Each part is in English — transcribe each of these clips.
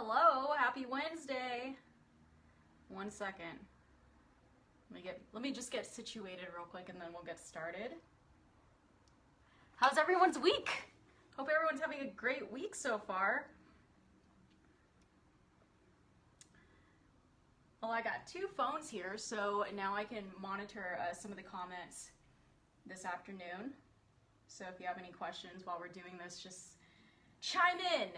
Hello, happy Wednesday. One second. Let me just get situated real quick and then we'll get started. How's everyone's week? Hope everyone's having a great week so far. Well, I got two phones here, so now I can monitor some of the comments this afternoon. So if you have any questions while we're doing this, just chime in.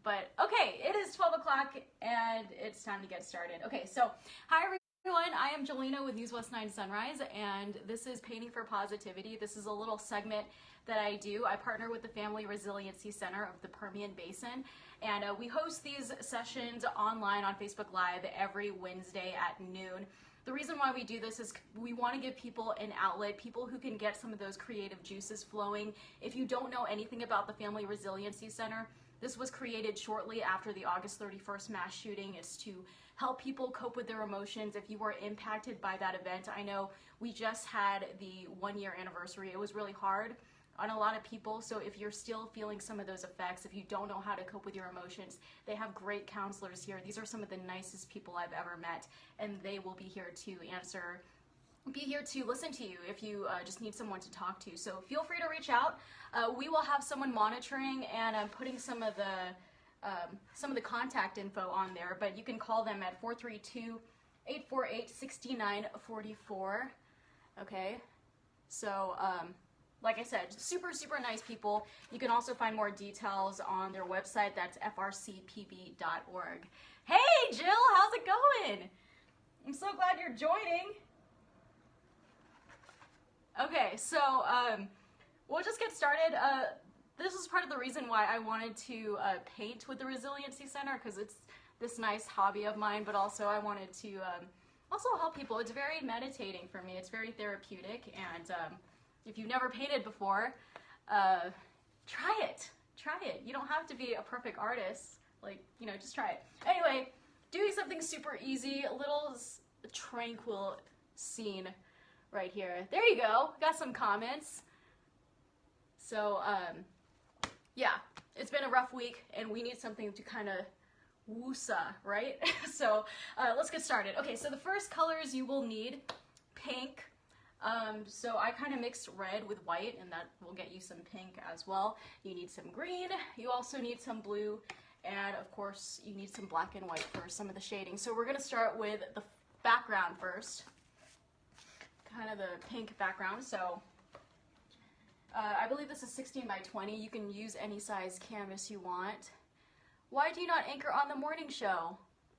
But okay, it is 12 o'clock and it's time to get started. Okay, so hi everyone, I am Jolina with News West 9 Sunrise, and this is Painting for Positivity. This is a little segment that I do. I partner with the Family Resiliency Center of the Permian Basin, and we host these sessions online on Facebook Live every Wednesday at noon. The reason why we do this is we want to give people an outlet, people who can get some of those creative juices flowing. If you don't know anything about the Family Resiliency Center, this was created shortly after the August 31st mass shooting. It's to help people cope with their emotions if you were impacted by that event. I know we just had the 1-year anniversary. It was really hard on a lot of people, so if you're still feeling some of those effects, if you don't know how to cope with your emotions, they have great counselors here. These are some of the nicest people I've ever met, and they will be here to listen to you if you just need someone to talk to. So feel free to reach out. We will have someone monitoring and putting some of the contact info on there, but you can call them at 432-848-6944. Okay, so like I said, super nice people. You can also find more details on their website. That's frcpb.org. Hey Jill, how's it going? I'm so glad you're joining. Okay, so we'll just get started. This is part of the reason why I wanted to paint with the Resiliency Center, because it's this nice hobby of mine, but also I wanted to also help people. It's very meditating for me. It's very therapeutic, and if you've never painted before, try it. Try it. You don't have to be a perfect artist. Just try it. Anyway, doing something super easy, a little tranquil scene right here. There you go. Got some comments. So, yeah, it's been a rough week, and we need something to kind of woosa, right? So, let's get started. Okay, so the first colors you will need, pink. So I kind of mixed red with white, and that will get you some pink as well. You need some green. You also need some blue, and of course, you need some black and white for some of the shading. So we're going to start with the background first. Kind of the pink background. So I believe this is 16 by 20. You can use any size canvas you want. Why do you not anchor on the morning show?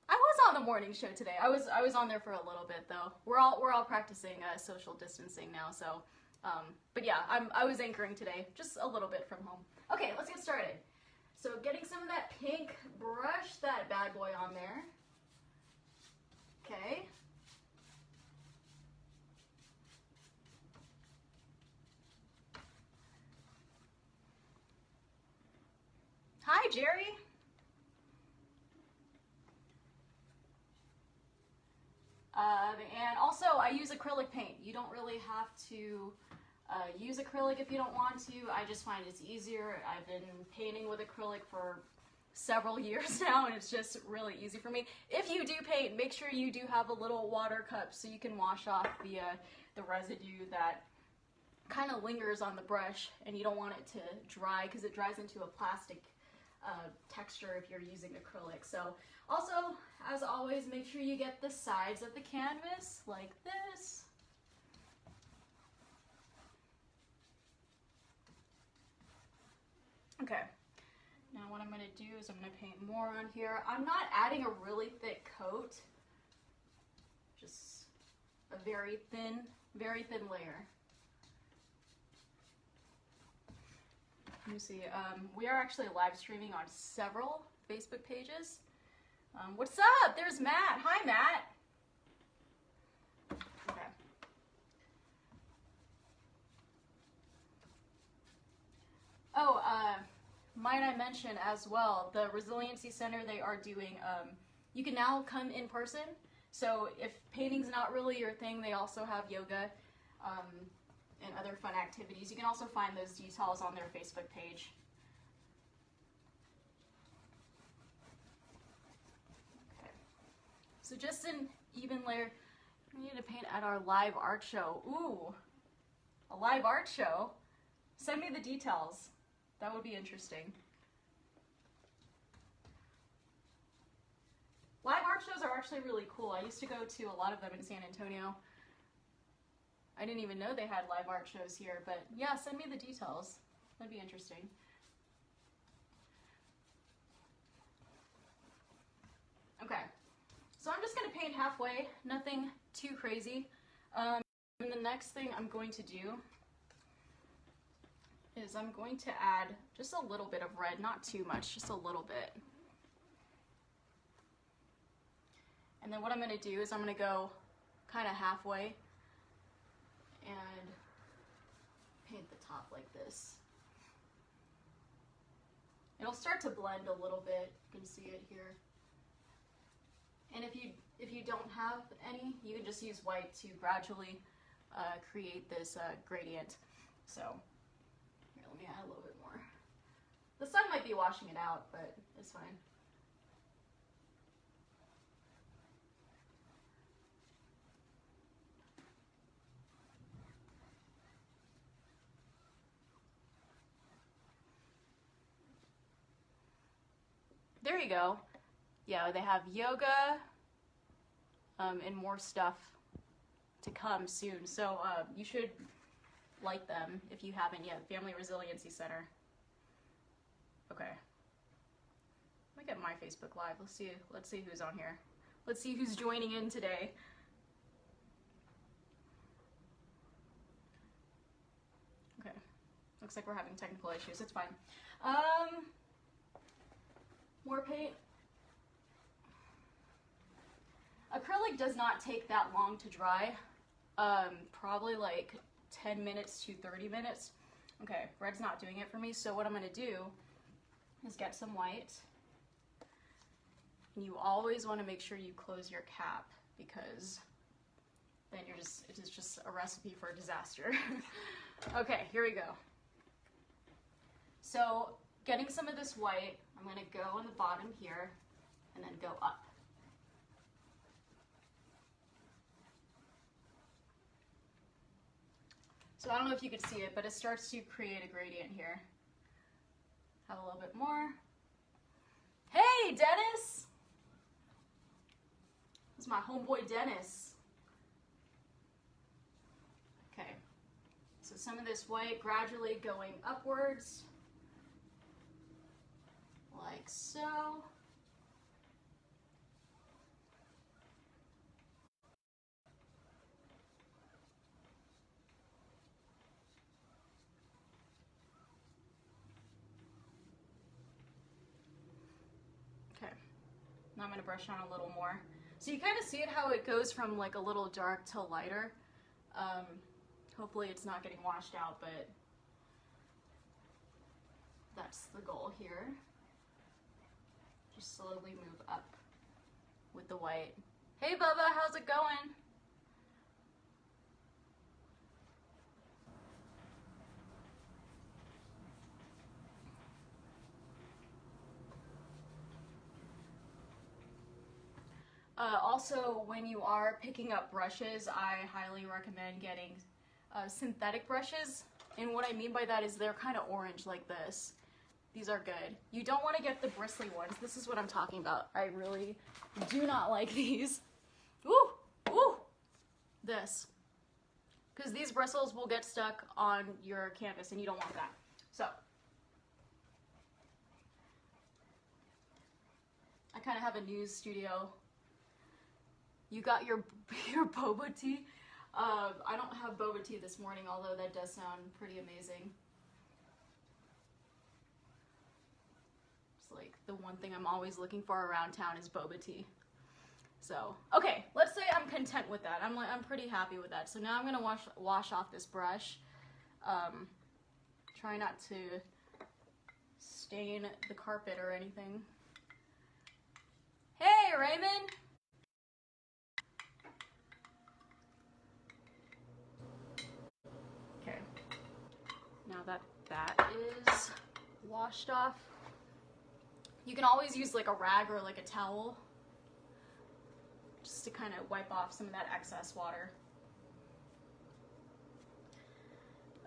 I was on the morning show today. I was on there for a little bit though. We're all practicing social distancing now. So, but yeah, I was anchoring today, just a little bit from home. Okay, let's get started. So getting some of that pink, brush that bad boy on there. Okay. Hi, Jerry. And also, I use acrylic paint. You don't really have to use acrylic if you don't want to. I just find it's easier. I've been painting with acrylic for several years now, and it's just really easy for me. If you do paint, make sure you do have a little water cup so you can wash off the residue that kind of lingers on the brush, and you don't want it to dry because it dries into a plastic texture if you're using acrylic. So also, as always, make sure you get the sides of the canvas like this. Okay, now what I'm going to do is I'm going to paint more on here. I'm not adding a really thick coat, just a very thin layer. Let me see, we are actually live streaming on several Facebook pages. What's up? There's Matt. Hi, Matt. Okay. Oh, might I mention as well, the Resiliency Center, they are doing, you can now come in person. So if painting's not really your thing, they also have yoga and other fun activities. You can also find those details on their Facebook page. So just an even layer. We need to paint at our live art show. Ooh, a live art show? Send me the details. That would be interesting. Live art shows are actually really cool. I used to go to a lot of them in San Antonio. I didn't even know they had live art shows here, but yeah, send me the details. That'd be interesting. Okay, so I'm just gonna paint halfway, nothing too crazy. And the next thing I'm going to do is I'm going to add just a little bit of red, not too much, just a little bit. And then what I'm gonna do is I'm gonna go kind of halfway and paint the top like this. It'll start to blend a little bit, you can see it here. And if you don't have any, you can just use white to gradually create this gradient. So here, let me add a little bit more. The sun might be washing it out, but it's fine. There you go. Yeah, they have yoga and more stuff to come soon. So you should like them if you haven't yet. Family Resiliency Center. Okay. Let me get my Facebook Live. Let's see who's on here. Let's see who's joining in today. Okay. Looks like we're having technical issues. It's fine. More paint. Acrylic does not take that long to dry. Probably like 10 minutes to 30 minutes. Okay, red's not doing it for me, so what I'm gonna do is get some white. And you always wanna make sure you close your cap because then it is just a recipe for disaster. Okay, here we go. So getting some of this white, I'm gonna go on the bottom here and then go up. So I don't know if you could see it, but it starts to create a gradient here. Have a little bit more. Hey, Dennis! This is my homeboy Dennis. Okay, so some of this white gradually going upwards, like so. Okay, now I'm going to brush on a little more. So you kind of see it how it goes from like a little dark to lighter. Hopefully it's not getting washed out, but that's the goal here. Just slowly move up with the white. Hey Bubba, how's it going? Also, when you are picking up brushes, I highly recommend getting synthetic brushes. And what I mean by that is they're kind of orange like this. These are good. You don't want to get the bristly ones. This is what I'm talking about. I really do not like these. Ooh, ooh, this. Because these bristles will get stuck on your canvas and you don't want that. So, I kind of have a news studio. You got your boba tea? I don't have boba tea this morning, although that does sound pretty amazing. It's like the one thing I'm always looking for around town is boba tea. So, okay, let's say I'm content with that. I'm pretty happy with that. So now I'm gonna wash off this brush. Try not to stain the carpet or anything. Hey, Raymond! Okay, now that is washed off, you can always use like a rag or like a towel to kind of wipe off some of that excess water.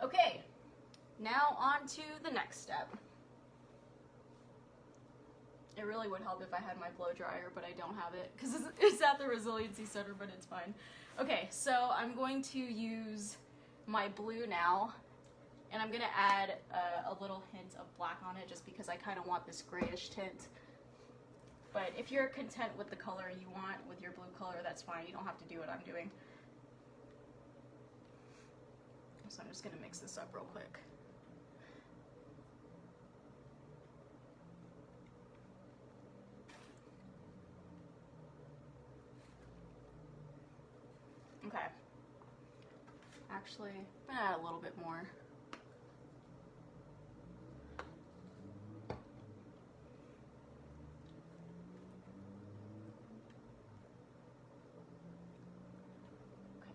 Okay, now on to the next step. It really would help if I had my blow dryer, but I don't have it because it's at the Resiliency Center, but it's fine. Okay, so I'm going to use my blue now, and I'm going to add a little hint of black on it just because I kind of want this grayish tint. But if you're content with the color you want with your blue color, that's fine. You don't have to do what I'm doing. So I'm just going to mix this up real quick. Okay. Actually, I'm gonna add a little bit more.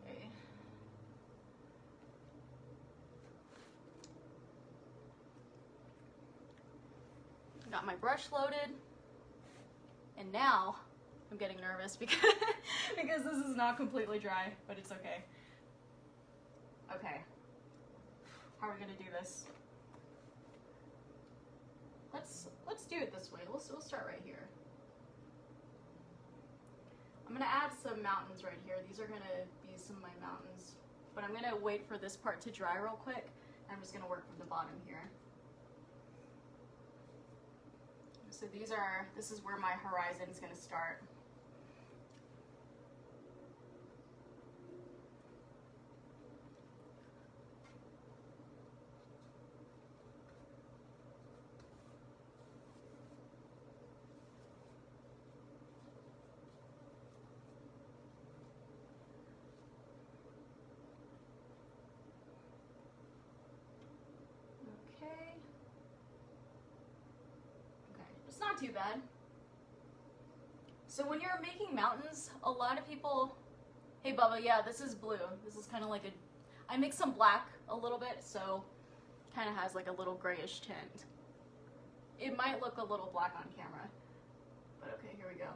Okay. Got my brush loaded, and now I'm getting nervous because this is not completely dry, but it's okay. Okay, how are we gonna do this? Let's do it this way. We'll start right here. I'm gonna add some mountains right here. These are gonna be some of my mountains, but I'm gonna wait for this part to dry real quick. I'm just gonna work from the bottom here. So this is where my horizon is gonna start. It's not too bad. So when you're making mountains, a lot of people, hey Bubba, yeah, this is blue. This is kind of like I mix some black a little bit, so kind of has like a little grayish tint. It might look a little black on camera, but okay, here we go.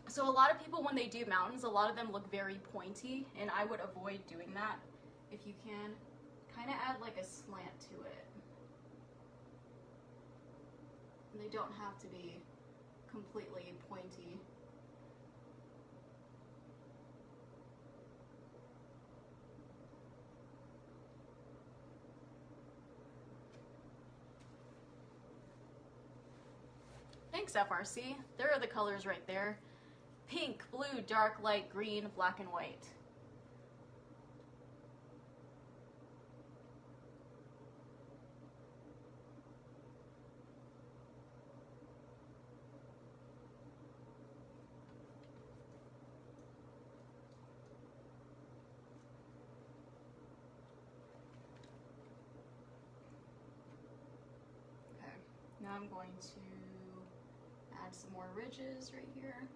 So a lot of people, when they do mountains, a lot of them look very pointy, and I would avoid doing that if you can. Kind of add like a slant to it. And they don't have to be completely pointy. Thanks, FRC. There are the colors right there. Pink, blue, dark, light, green, black, and white. Now I'm going to add some more ridges right here.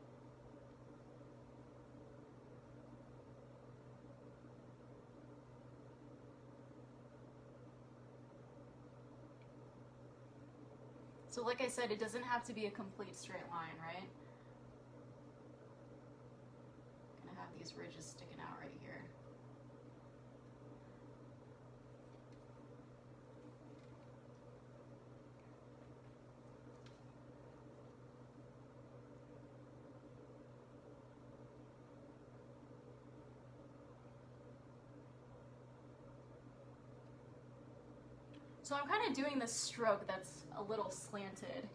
So like I said, it doesn't have to be a complete straight line, right? I'm gonna have these ridges sticking out right here. So I'm kind of doing this stroke that's a little slanted.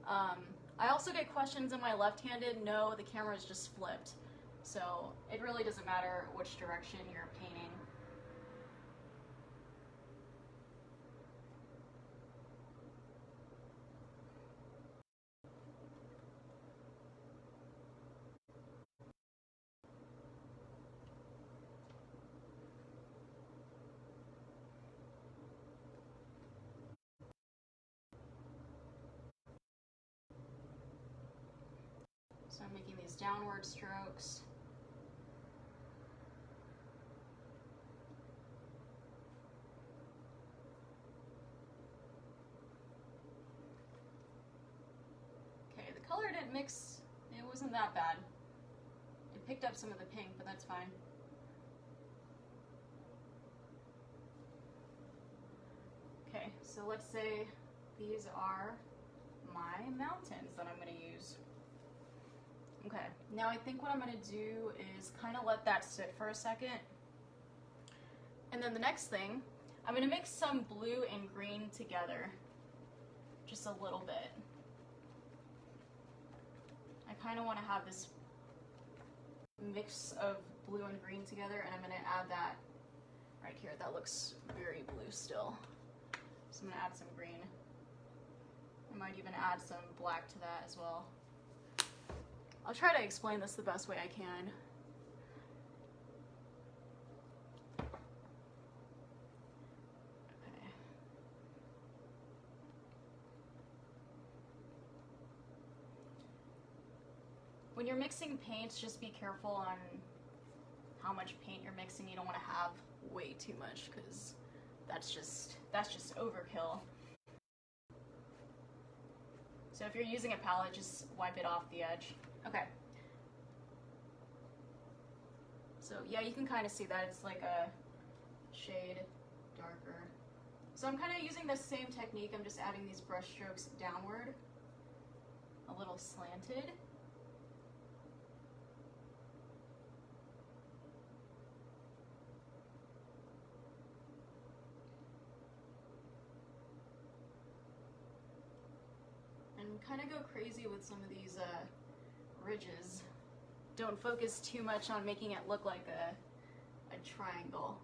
I also get questions, am I left-handed? No, the camera is just flipped. So it really doesn't matter which direction you're painting. So I'm making these downward strokes. mix, it wasn't that bad. It picked up some of the pink, but that's fine. Okay, so let's say these are my mountains that I'm going to use. Okay, now I think what I'm going to do is kind of let that sit for a second. And then the next thing, I'm going to mix some blue and green together, just a little bit. I kind of want to have this mix of blue and green together, and I'm going to add that right here. That looks very blue still. So I'm going to add some green. I might even add some black to that as well. I'll try to explain this the best way I can. Okay. When you're mixing paints, just be careful on how much paint you're mixing. You don't want to have way too much, because that's just overkill. So if you're using a palette, just wipe it off the edge. Okay. So yeah, you can kind of see that it's like a shade darker. So I'm kind of using the same technique. I'm just adding these brush strokes downward, a little slanted. And kind of go crazy with some of these ridges. Don't focus too much on making it look like a triangle.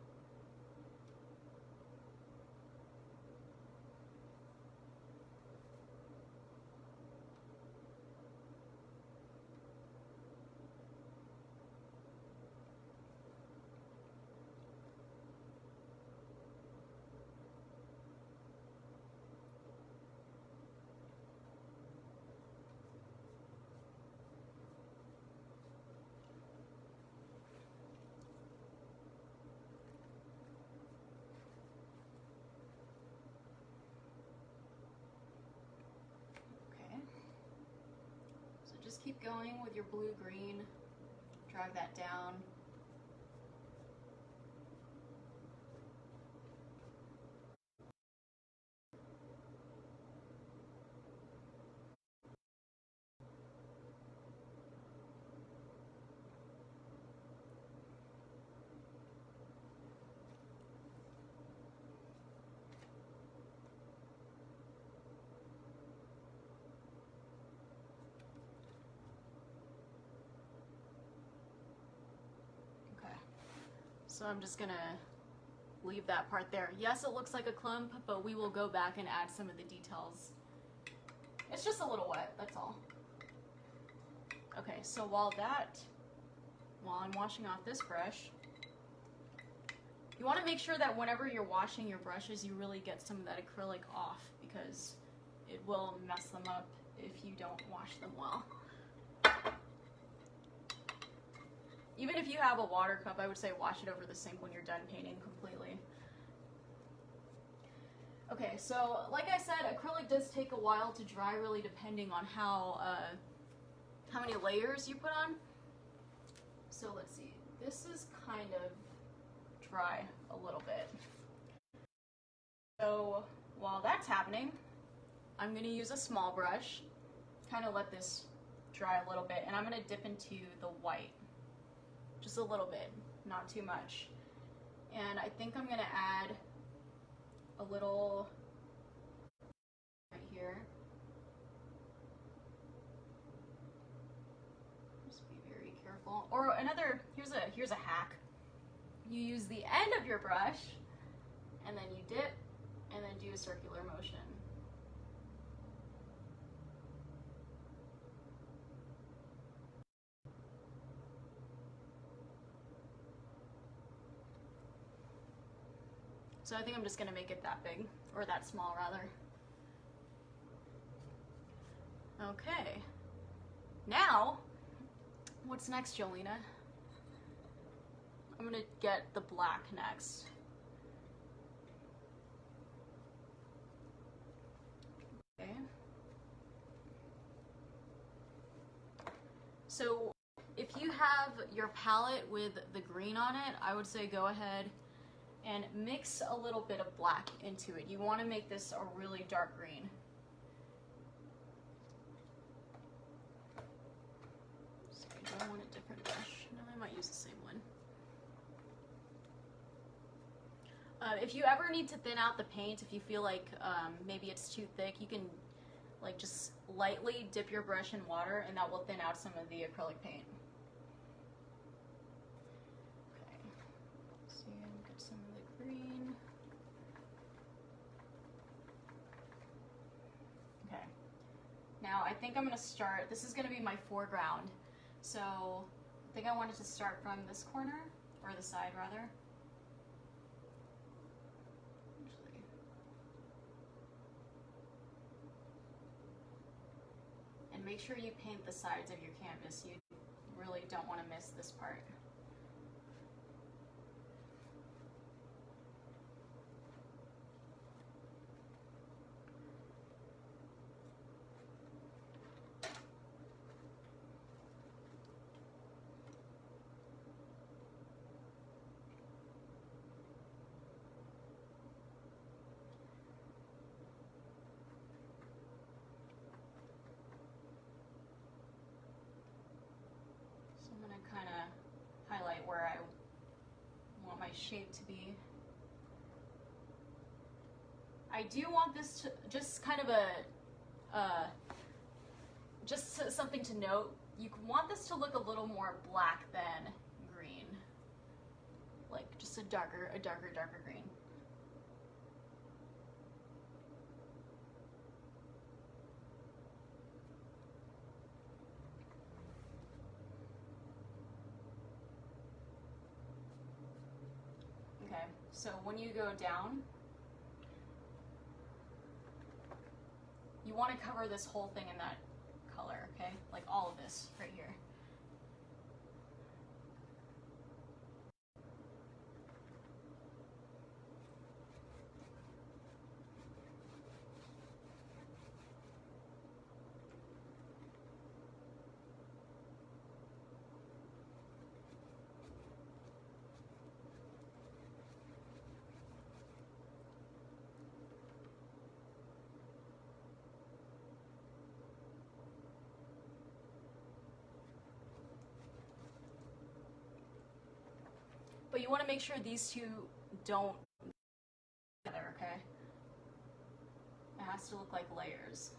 Just keep going with your blue-green, drag that down. So I'm just gonna leave that part there. Yes, it looks like a clump, but we will go back and add some of the details. It's just a little wet, that's all. Okay, so while I'm washing off this brush, you wanna make sure that whenever you're washing your brushes, you really get some of that acrylic off, because it will mess them up if you don't wash them well. Even if you have a water cup, I would say wash it over the sink when you're done painting completely. Okay, so like I said, acrylic does take a while to dry, really depending on how many layers you put on. So let's see, this is kind of dry a little bit. So while that's happening, I'm gonna use a small brush, kind of let this dry a little bit, and I'm gonna dip into the white. Just a little bit, not too much. And I think I'm gonna add a little right here. Just be very careful. Or another, here's a hack. You use the end of your brush, and then you dip, and then do a circular motion. So I think I'm just gonna make it that big, or that small rather. Okay. Now, what's next, Jolina? I'm gonna get the black next. Okay. So if you have your palette with the green on it, I would say go ahead and mix a little bit of black into it. You want to make this a really dark green. Sorry, do I want a different brush? No, I might use the same one. If you ever need to thin out the paint, if you feel like maybe it's too thick, you can like just lightly dip your brush in water and that will thin out some of the acrylic paint. Okay, so you're gonna get some of the green. Okay, now I think I'm gonna start, this is gonna be my foreground. So I think I wanted to start from this corner, or the side rather. And make sure you paint the sides of your canvas. You really don't want to miss this part. Kind of highlight where I want my shape to be. I do want this to just kind of just something to note. You want this to look a little more black than green, like just a darker green. Okay, so when you go down, you want to cover this whole thing in that color, okay? Like all of this right here. But you want to make sure these two don't together, okay? It has to look like layers.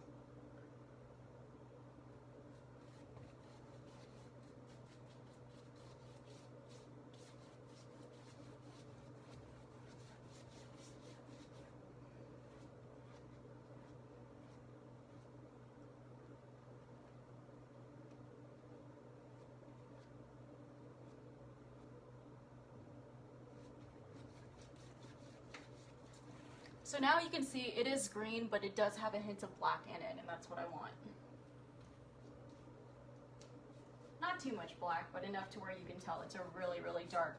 So now you can see it is green, but it does have a hint of black in it, and that's what I want. Not too much black, but enough to where you can tell it's a really, really dark.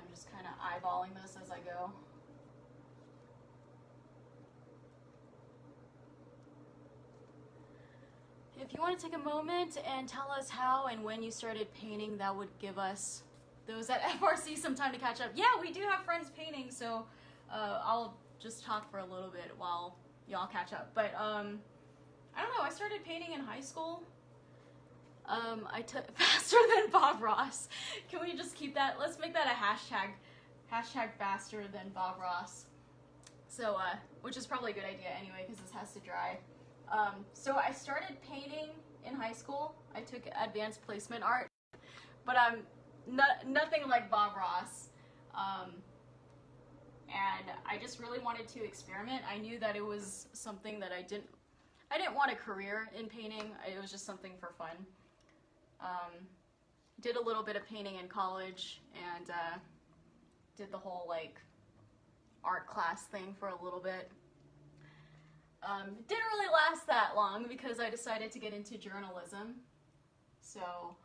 Just kind of eyeballing this as I go. If you want to take a moment and tell us how and when you started painting, that would give us, those at FRC, some time to catch up. Yeah, we do have friends painting, so I'll just talk for a little bit while y'all catch up. But I don't know, I started painting in high school. I took faster than Bob Ross. Can we just keep that? Let's make that a hashtag. Hashtag faster than Bob Ross. So, which is probably a good idea anyway, because this has to dry. So I started painting in high school. I took advanced placement art, but nothing like Bob Ross. And I just really wanted to experiment. I knew that it was something that I didn't want a career in painting. It was just something for fun. did a little bit of painting in college and did the whole like art class thing for a little bit. It didn't really last that long because I decided to get into journalism. So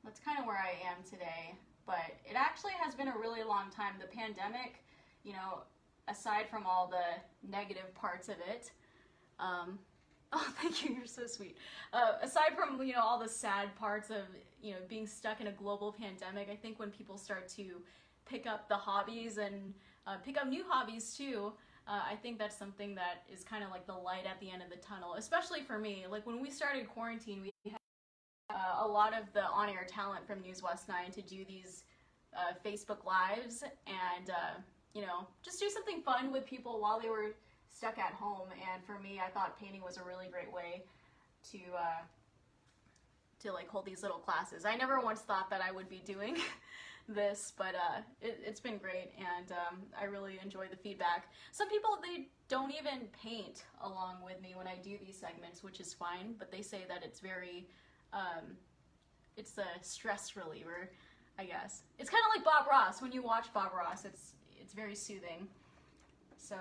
that's kind of where I am today. But it actually has been a really long time. The pandemic, you know, aside from all the negative parts of it, oh, thank you, you're so sweet. Aside from, you know, all the sad parts of, you know, being stuck in a global pandemic, I think when people start to pick up the hobbies and pick up new hobbies too, I think that's something that is kind of like the light at the end of the tunnel, especially for me. Like when we started quarantine, we had a lot of the on-air talent from News West 9 to do these Facebook Lives and, you know, just do something fun with people while they were stuck at home. And for me, I thought painting was a really great way to like hold these little classes. I never once thought that I would be doing this, but it's been great, and I really enjoy the feedback. Some people, they don't even paint along with me when I do these segments, which is fine, but they say that it's very, it's a stress reliever, I guess. It's kind of like Bob Ross. When you watch Bob Ross, it's very soothing. So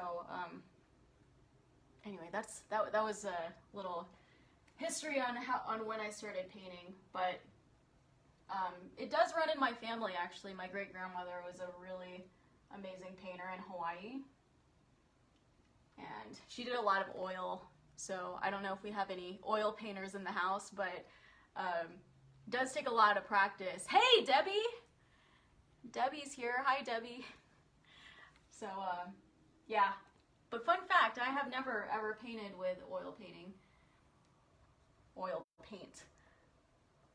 anyway, that was a little history on when I started painting, but it does run in my family, actually. My great-grandmother was a really amazing painter in Hawaii, and she did a lot of oil, so I don't know if we have any oil painters in the house, but it does take a lot of practice. Hey, Debbie! Debbie's here. Hi, Debbie. So, yeah. But fun fact, I have never ever painted with oil paint.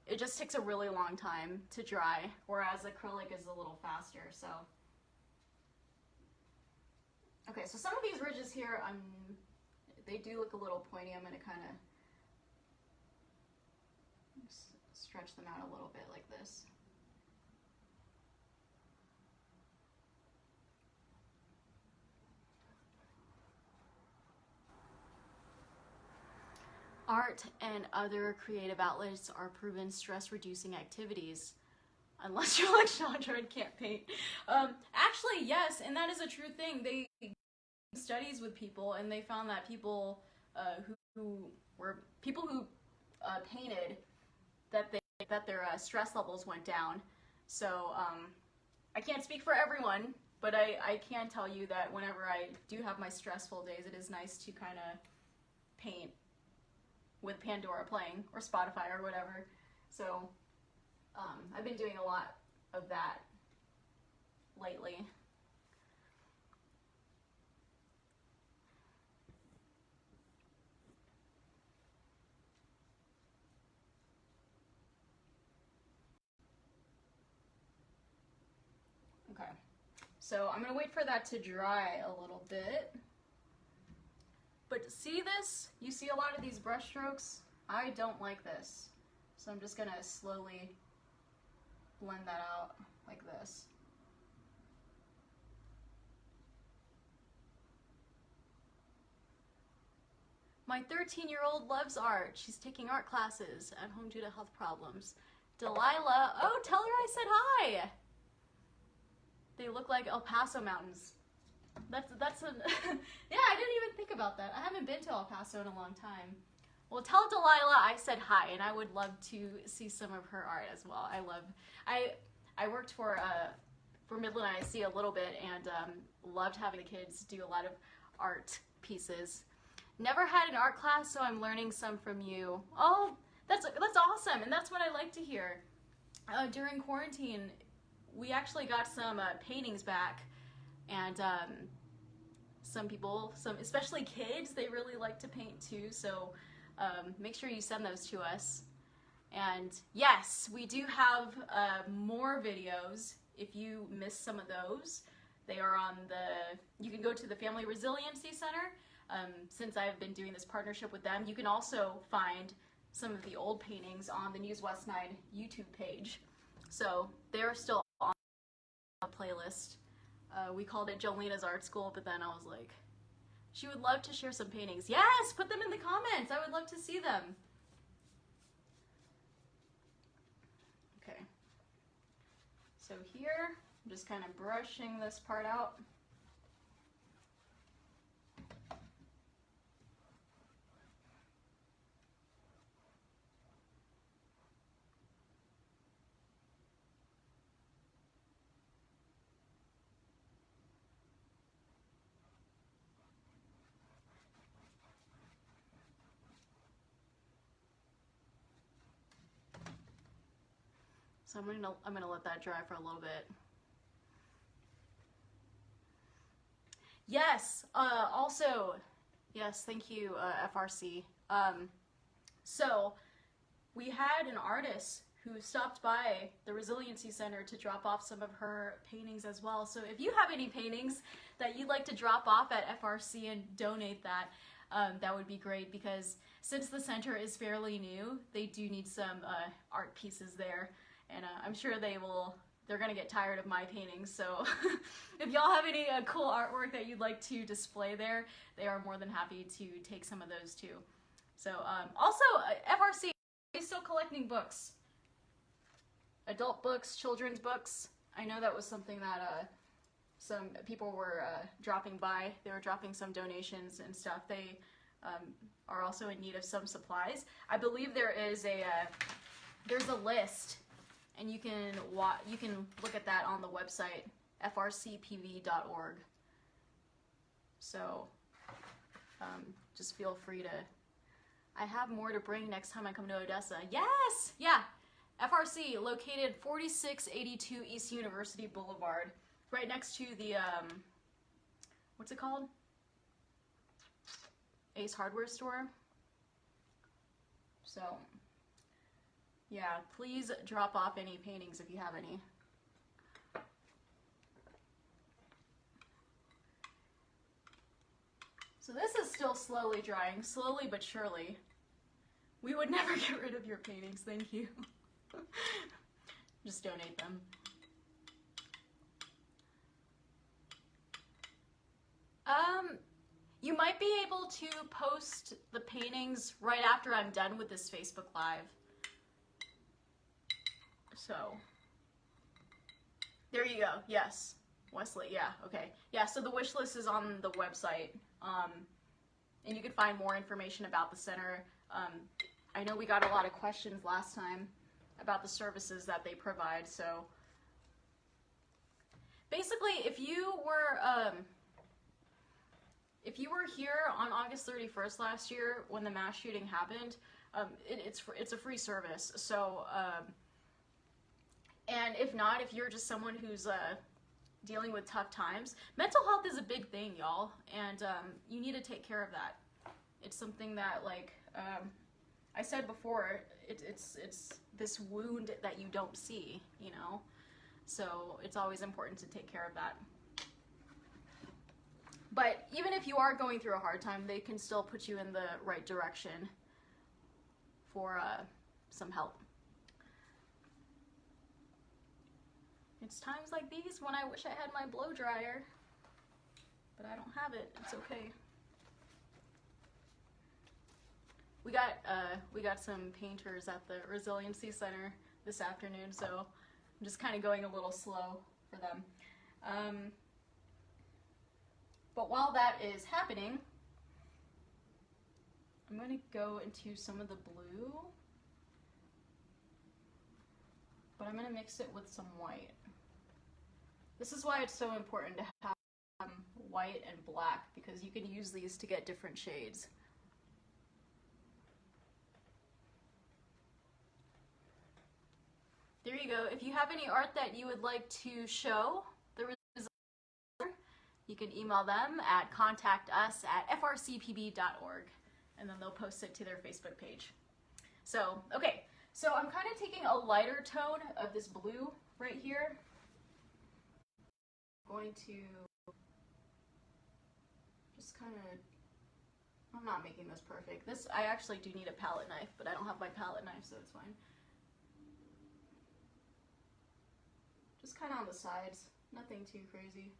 It just takes a really long time to dry, whereas acrylic is a little faster, so. Okay, so some of these ridges here, they do look a little pointy. I'm gonna kind of stretch them out a little bit like this. Art and other creative outlets are proven stress-reducing activities, unless you're like Chandra and can't paint. Actually, yes, and that is a true thing. They did studies with people, and they found that people who painted, that their stress levels went down. So I can't speak for everyone, but I can tell you that whenever I do have my stressful days, it is nice to kind of paint with Pandora playing, or Spotify, or whatever. So I've been doing a lot of that lately. Okay, so I'm gonna wait for that to dry a little bit. But see this? You see a lot of these brush strokes? I don't like this. So I'm just gonna slowly blend that out like this. My 13-year-old loves art. She's taking art classes at home due to health problems. Delilah, oh, tell her I said hi. They look like El Paso mountains. That's a, yeah, I didn't even think about that. I haven't been to El Paso in a long time. Well, tell Delilah I said hi, and I would love to see some of her art as well. I worked for Midland IC a little bit, and loved having the kids do a lot of art pieces. Never had an art class, so I'm learning some from you. Oh, that's awesome, and that's what I like to hear. During quarantine, we actually got some paintings back, and some people, especially kids, they really like to paint too, so make sure you send those to us. And yes, we do have more videos. If you missed some of those, they are on you can go to the Family Resiliency Center. Since I've been doing this partnership with them, you can also find some of the old paintings on the News West 9 YouTube page. So they're still on the playlist. We called it Jolina's Art School, but then I was like, she would love to share some paintings. Yes, put them in the comments. I would love to see them. Okay, So here, I'm just kind of brushing this part out. So I'm gonna let that dry for a little bit. Yes. Also, yes. Thank you, FRC. So we had an artist who stopped by the Resiliency Center to drop off some of her paintings as well. So if you have any paintings that you'd like to drop off at FRC and donate that, that would be great, because since the center is fairly new, they do need some art pieces there. And I'm sure they're gonna get tired of my paintings, so if y'all have any cool artwork that you'd like to display there, they are more than happy to take some of those too. So also, FRC is still collecting books. Adult books, children's books. I know that was something that some people were dropping by. They were dropping some donations and stuff. They are also in need of some supplies. I believe there's a list, and you can look at that on the website, frcpv.org. So just feel free to. I have more to bring next time I come to Odessa. Yes, yeah. FRC, located 4682 East University Boulevard, right next to the what's it called? Ace Hardware store. So. Yeah, please drop off any paintings if you have any. So this is still slowly drying, slowly but surely. We would never get rid of your paintings, thank you. Just donate them. You might be able to post the paintings right after I'm done with this Facebook Live. So, there you go. Yes, Wesley. Yeah. Okay. Yeah. So the wish list is on the website, and you can find more information about the center. I know we got a lot of questions last time about the services that they provide. So, basically, if you were here on August 31st last year when the mass shooting happened, it's a free service. So. And if not, if you're just someone who's dealing with tough times, mental health is a big thing, y'all, and you need to take care of that. It's something that, like I said before, it's this wound that you don't see, you know? So it's always important to take care of that. But even if you are going through a hard time, they can still put you in the right direction for some help. It's times like these when I wish I had my blow dryer, but I don't have it. It's okay. We got some painters at the Resiliency Center this afternoon, so I'm just kind of going a little slow for them. But while that is happening, I'm going to go into some of the blue, but I'm going to mix it with some white. This is why it's so important to have white and black, because you can use these to get different shades. There you go. If you have any art that you would like to show the Resiliency, you can email them at contactus@frcpb.org, and then they'll post it to their Facebook page. So, okay. So I'm kind of taking a lighter tone of this blue right here. I'm going to just kind of, I'm not making this perfect. I actually do need a palette knife, but I don't have my palette knife, so it's fine. Just kind of on the sides, nothing too crazy.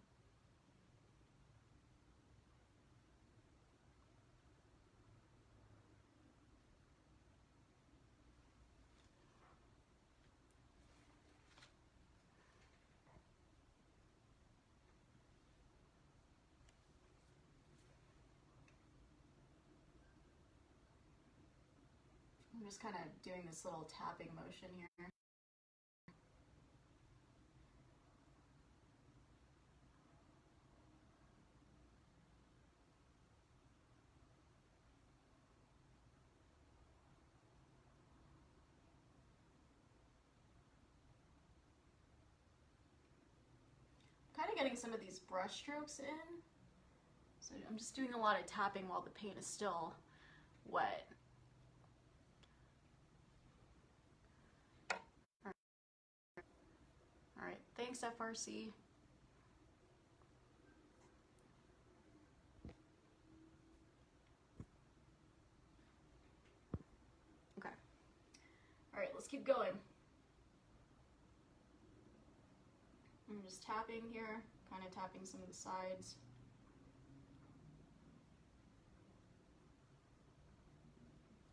just kind of doing this little tapping motion here. Kind of getting some of these brush strokes in. So I'm just doing a lot of tapping while the paint is still wet. All right, thanks FRC. Okay. All right, let's keep going. I'm just tapping here, kind of tapping some of the sides.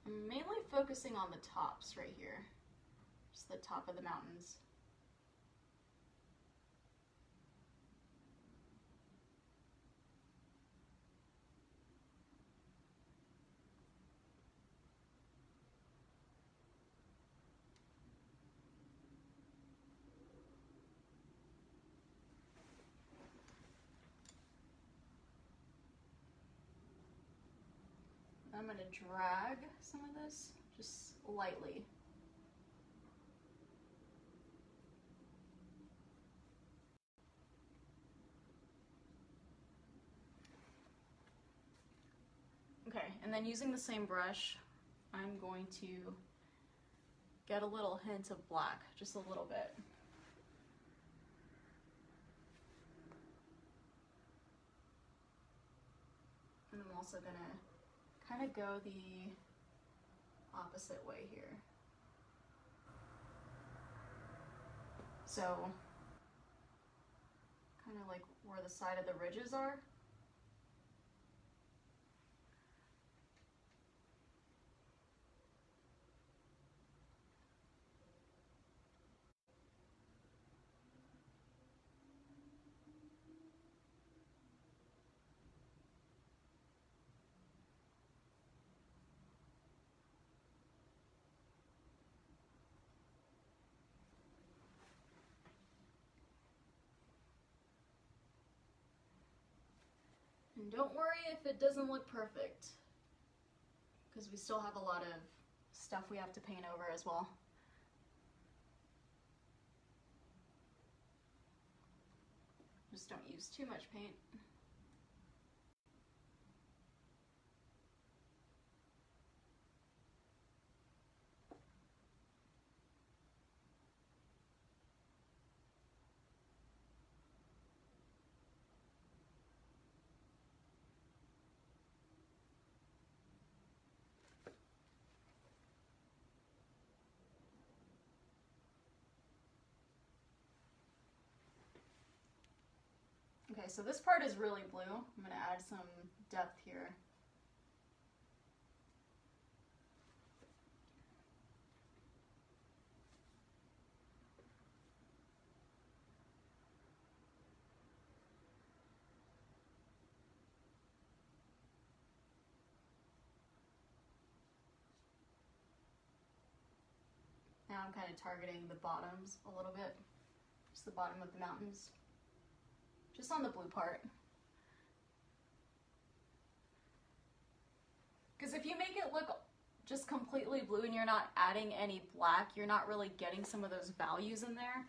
I'm mainly focusing on the tops right here, just the top of the mountains. I'm going to drag some of this just lightly. Okay, and then using the same brush, I'm going to get a little hint of black, just a little bit. And I'm also going to kind of go the opposite way here. So, kind of like where the side of the ridges are. And don't worry if it doesn't look perfect, because we still have a lot of stuff we have to paint over as well. Just don't use too much paint. Okay, so this part is really blue. I'm going to add some depth here. Now I'm kind of targeting the bottoms a little bit, just the bottom of the mountains, just on the blue part. Because if you make it look just completely blue and you're not adding any black, you're not really getting some of those values in there.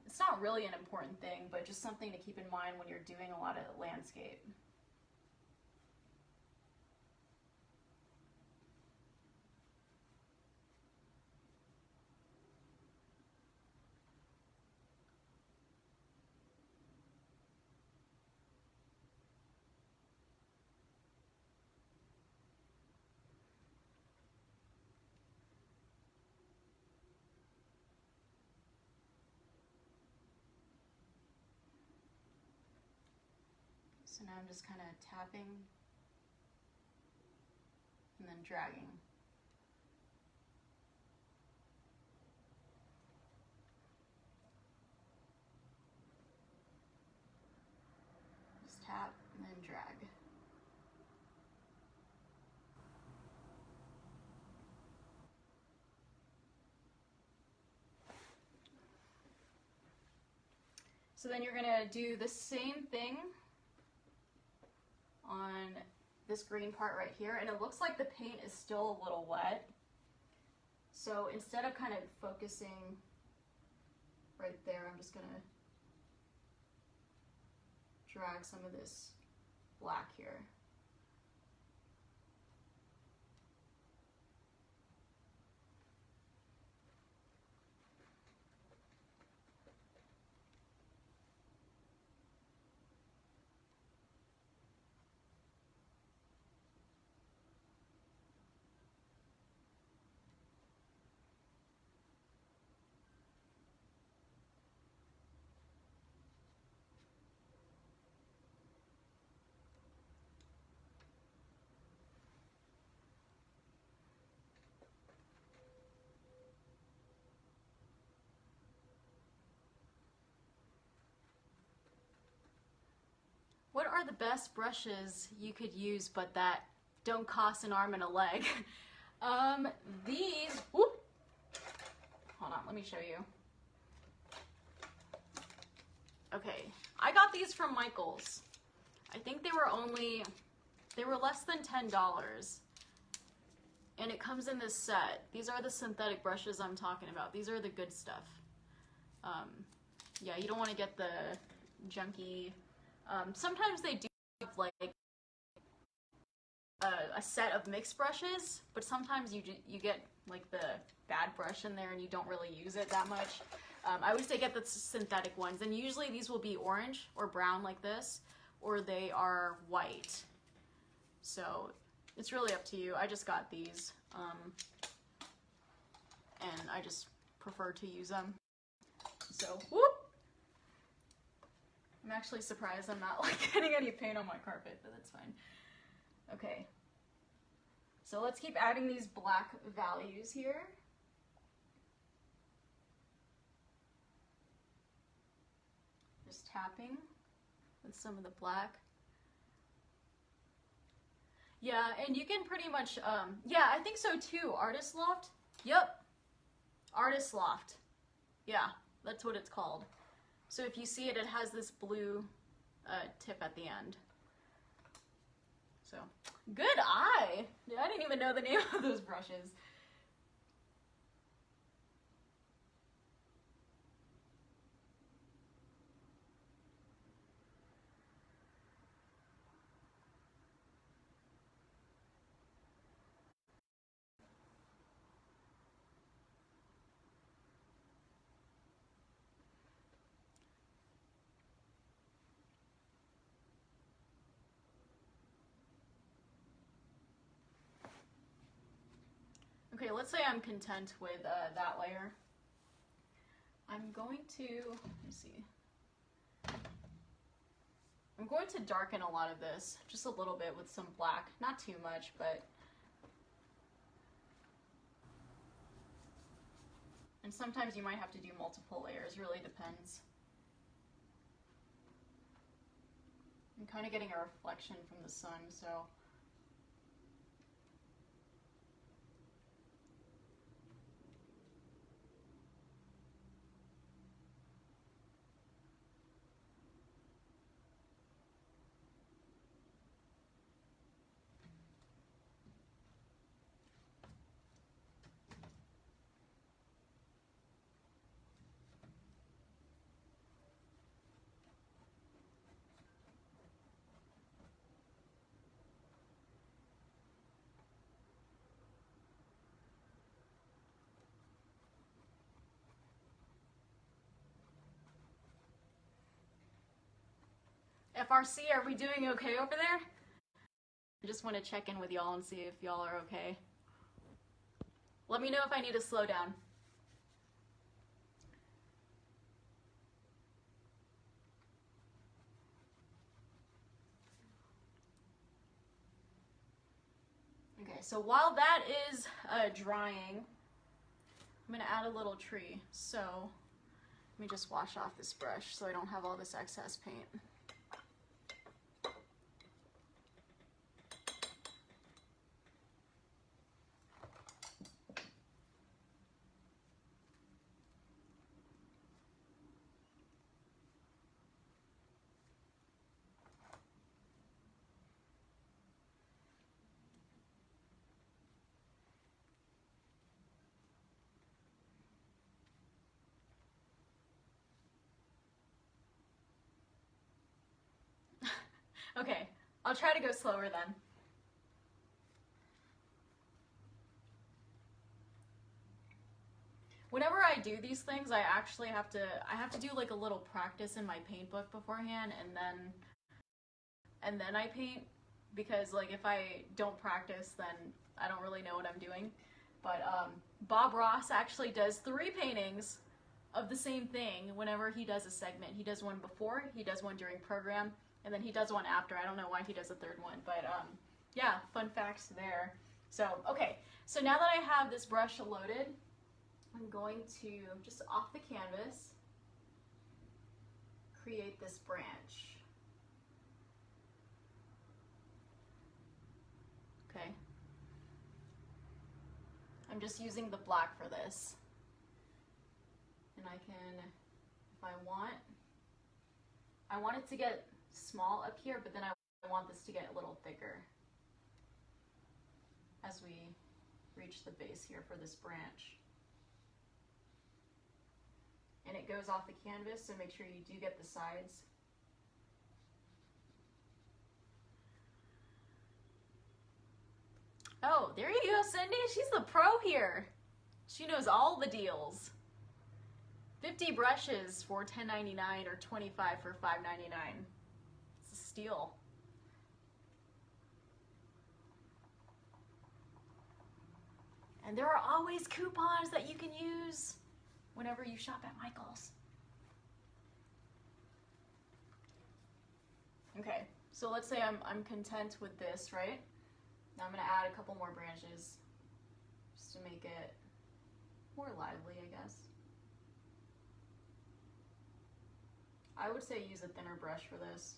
It's not really an important thing, but just something to keep in mind when you're doing a lot of landscape. So now I'm just kind of tapping and then dragging. Just tap and then drag. So then you're gonna do the same thing on this green part right here, and it looks like the paint is still a little wet. So instead of kind of focusing right there, I'm just gonna drag some of this black here. What are the best brushes you could use but that don't cost an arm and a leg? These, whoop, hold on, let me show you. Okay, I got these from Michael's. I think they were less than $10. And it comes in this set. These are the synthetic brushes I'm talking about. These are the good stuff. Yeah, you don't want to get the junky. Sometimes they do have like a set of mixed brushes, but sometimes you get like the bad brush in there and you don't really use it that much. I would say get the synthetic ones, and usually these will be orange or brown like this, or they are white. So it's really up to you. I just got these, and I just prefer to use them. So, whoop! I'm actually surprised I'm not like getting any paint on my carpet, but that's fine. Okay. So let's keep adding these black values here. Just tapping with some of the black. Yeah, and you can pretty much, yeah, I think so too. Artist Loft? Yep. Artist Loft. Yeah, that's what it's called. So if you see it, it has this blue tip at the end. So, good eye! I didn't even know the name of those brushes. Okay, let's say I'm content with that layer. I'm going to, let me see. I'm going to darken a lot of this, just a little bit with some black. Not too much, but. And sometimes you might have to do multiple layers, really depends. I'm kind of getting a reflection from the sun, so. FRC, are we doing okay over there? I just want to check in with y'all and see if y'all are okay. Let me know if I need to slow down. Okay, so while that is drying, I'm gonna add a little tree. So let me just wash off this brush so I don't have all this excess paint. I'll try to go slower then. Whenever I do these things, I actually have to do like a little practice in my paint book beforehand, and then I paint, because like if I don't practice, then I don't really know what I'm doing. But Bob Ross actually does 3 paintings of the same thing whenever he does a segment. He does one before, he does one during program, and then he does one after. I don't know why he does a 3rd one, but yeah, fun facts there. So, okay, so now that I have this brush loaded, I'm going to, just off the canvas, create this branch. Okay. I'm just using the black for this. And I can, if I want it to get small up here, but then I want this to get a little thicker as we reach the base here for this branch. And it goes off the canvas, so make sure you do get the sides. Oh, there you go, Cindy. She's the pro here. She knows all the deals. 50 brushes for $10.99 or 25 for $5.99. It's a steal. And there are always coupons that you can use whenever you shop at Michael's. Okay, so let's say I'm content with this, right? Now I'm gonna add a couple more branches just to make it more lively, I guess. I would say use a thinner brush for this.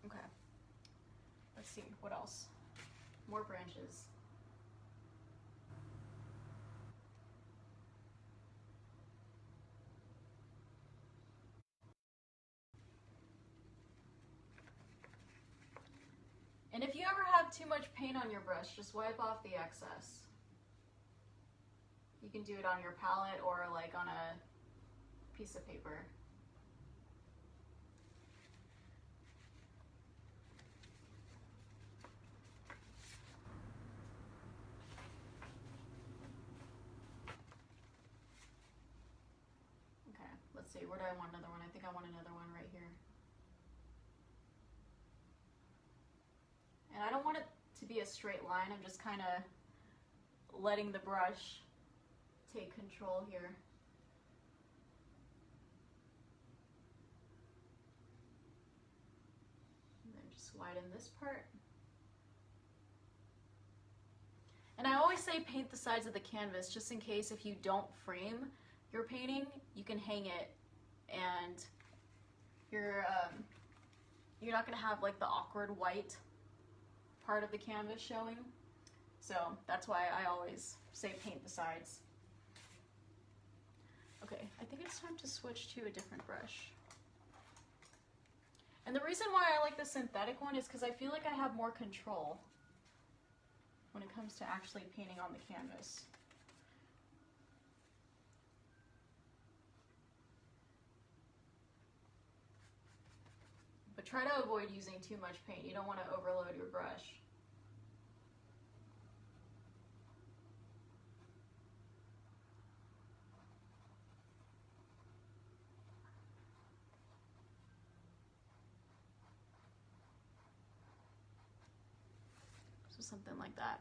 Okay, let's see, what else? More branches. And if you ever have too much paint on your brush, just wipe off the excess. You can do it on your palette or like on a piece of paper. Okay, let's see, where do I want another one? I think I want another one right here. And I don't want it to be a straight line, I'm just kind of letting the brush take control here. And then just widen this part. And I always say paint the sides of the canvas just in case if you don't frame your painting, you can hang it and you're not going to have like the awkward white part of the canvas showing. So that's why I always say paint the sides. Okay, I think it's time to switch to a different brush. And the reason why I like the synthetic one is because I feel like I have more control when it comes to actually painting on the canvas. But try to avoid using too much paint. You don't want to overload your brush. So something like that.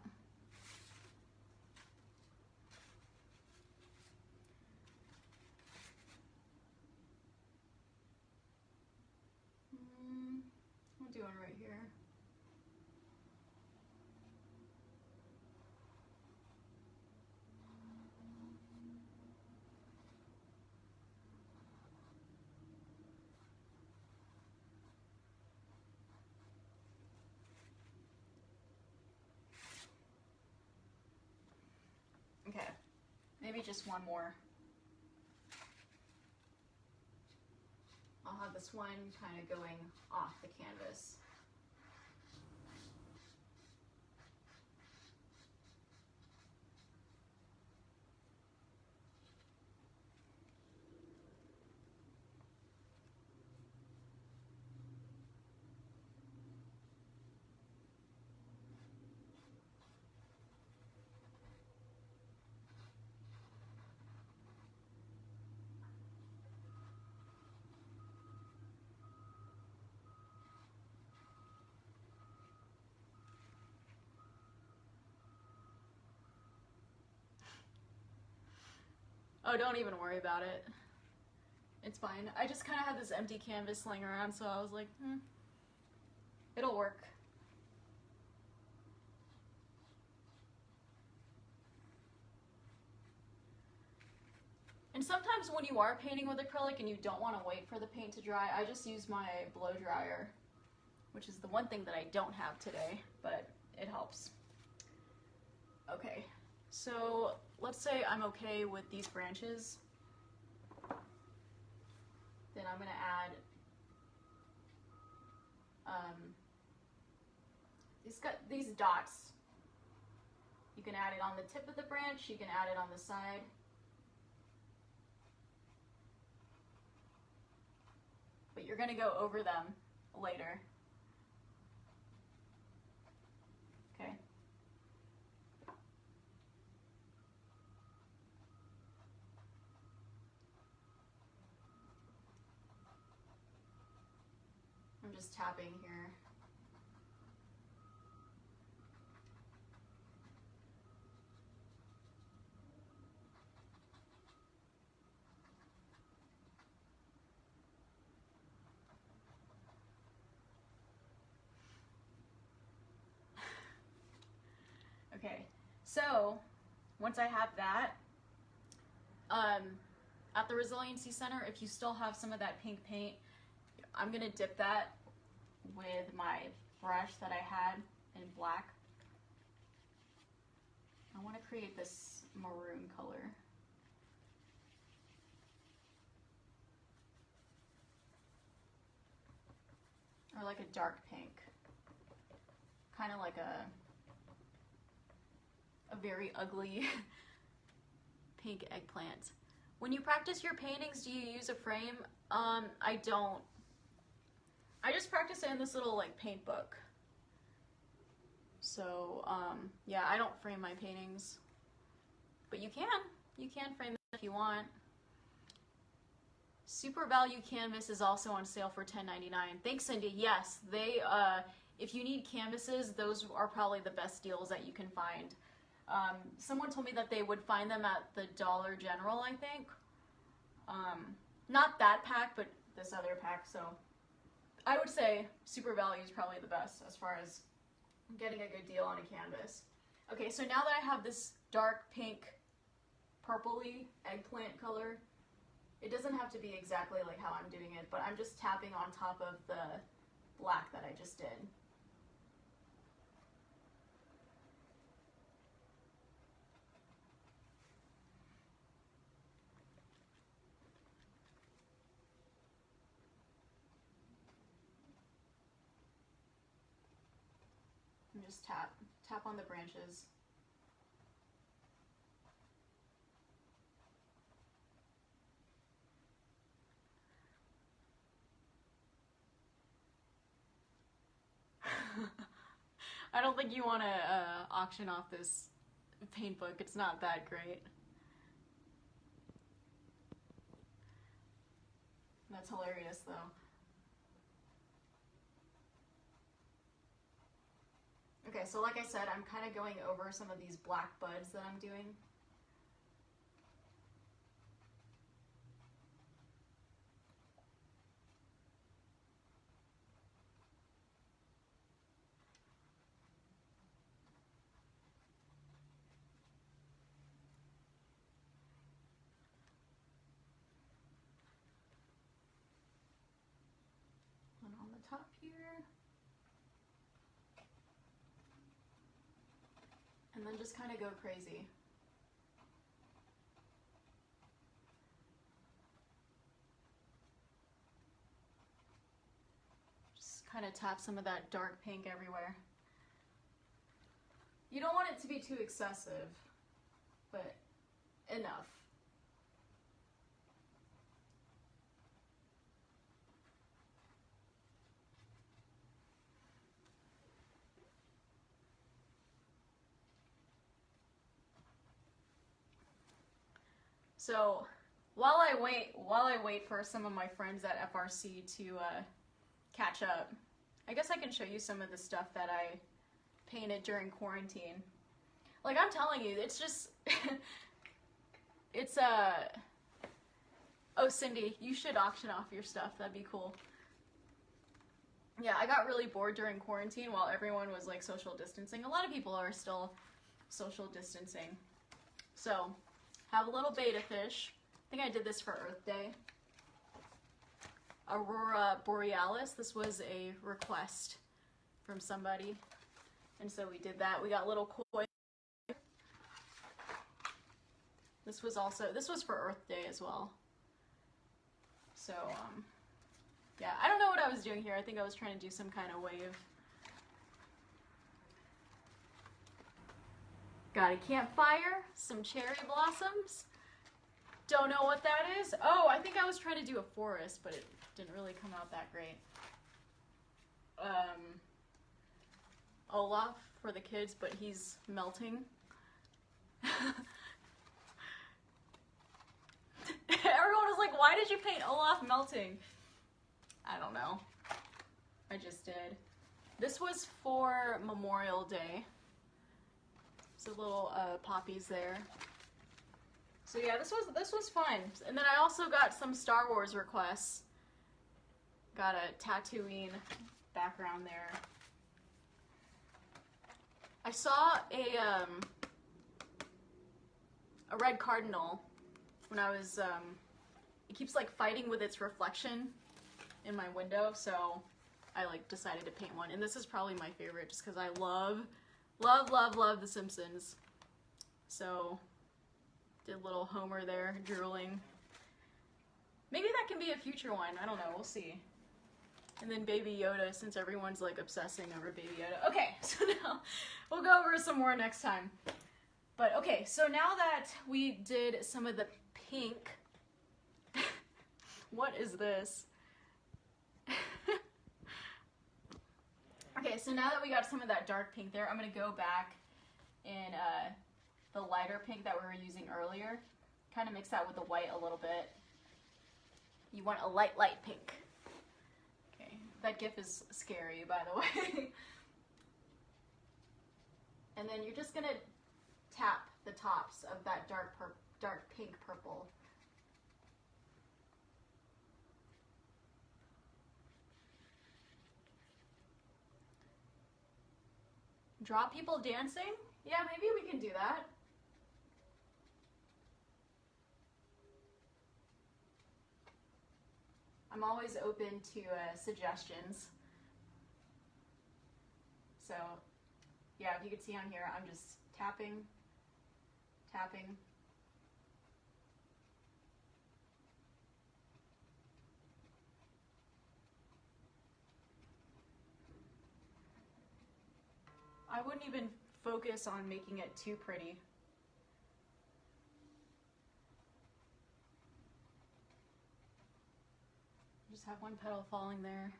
I'll do one right here. just one more. I'll have this one kind of going off the canvas. Oh, don't even worry about it. It's fine. I just kind of had this empty canvas laying around, so I was like, it'll work. And sometimes when you are painting with acrylic and you don't want to wait for the paint to dry, I just use my blow dryer, which is the one thing that I don't have today, but it helps. Okay, so let's say I'm okay with these branches. Then I'm going to add these dots. You can add it on the tip of the branch, you can add it on the side. But you're going to go over them later. Okay. I'm just tapping here. Okay, so once I have that, at the Resiliency Center, if you still have some of that pink paint, I'm gonna dip that with my brush that I had in black. I want to create this maroon color. Or like a dark pink. Kind of like a very ugly pink eggplant. When you practice your paintings, do you use a frame? I don't. I just practice it in this little like paint book. So yeah, I don't frame my paintings, but you can frame them if you want. Super Value Canvas is also on sale for $10.99. Thanks, Cindy. Yes, they. If you need canvases, those are probably the best deals that you can find. Someone told me that they would find them at the Dollar General, I think. Not that pack, but this other pack. So I would say Super Value is probably the best as far as getting a good deal on a canvas. Okay, so now that I have this dark pink, purpley eggplant color, it doesn't have to be exactly like how I'm doing it, but I'm just tapping on top of the black that I just did. And just tap on the branches. I don't think you want to auction off this paint book. It's not that great. That's hilarious though. Okay, so like I said, I'm kind of going over some of these black buds that I'm doing. And on the top here. And then just kind of go crazy. kind of tap some of that dark pink everywhere. You don't want it to be too excessive, but enough. So while I wait for some of my friends at FRC to catch up, I guess I can show you some of the stuff that I painted during quarantine. Like, I'm telling you, it's just it's oh, Cindy, you should auction off your stuff. That'd be cool. Yeah, I got really bored during quarantine while everyone was like social distancing. A lot of people are still social distancing. So, have a little betta fish. I think I did this for Earth Day. Aurora Borealis. This was a request from somebody. And so we did that. We got little koi. This was for Earth Day as well. So, yeah, I don't know what I was doing here. I think I was trying to do some kind of wave. Got a campfire, some cherry blossoms. Don't know what that is. Oh, I think I was trying to do a forest, but it didn't really come out that great. Olaf for the kids, but he's melting. Everyone was like, why did you paint Olaf melting? I don't know. I just did. This was for Memorial Day. So little poppies there. So yeah, this was fun. And then I also got some Star Wars requests. Got a Tatooine background there. I saw a red cardinal when I was it keeps like fighting with its reflection in my window, so I like decided to paint one. And this is probably my favorite just because I love The Simpsons. So did a little Homer there drooling. Maybe that can be a future one. I don't know. We'll see. And then Baby Yoda, since everyone's like obsessing over Baby Yoda. Okay, so now we'll go over some more next time. But okay, so now that we did some of the pink, what is this? Okay, so now that we got some of that dark pink there, I'm gonna go back in the lighter pink that we were using earlier. Kind of mix that with the white a little bit. You want a light pink. Okay, that GIF is scary, by the way. And then you're just gonna tap the tops of that dark pink purple. Draw people dancing? Yeah, maybe we can do that. I'm always open to suggestions. So, yeah, if you could see on here, I'm just tapping. I wouldn't even focus on making it too pretty. Just have one petal falling there.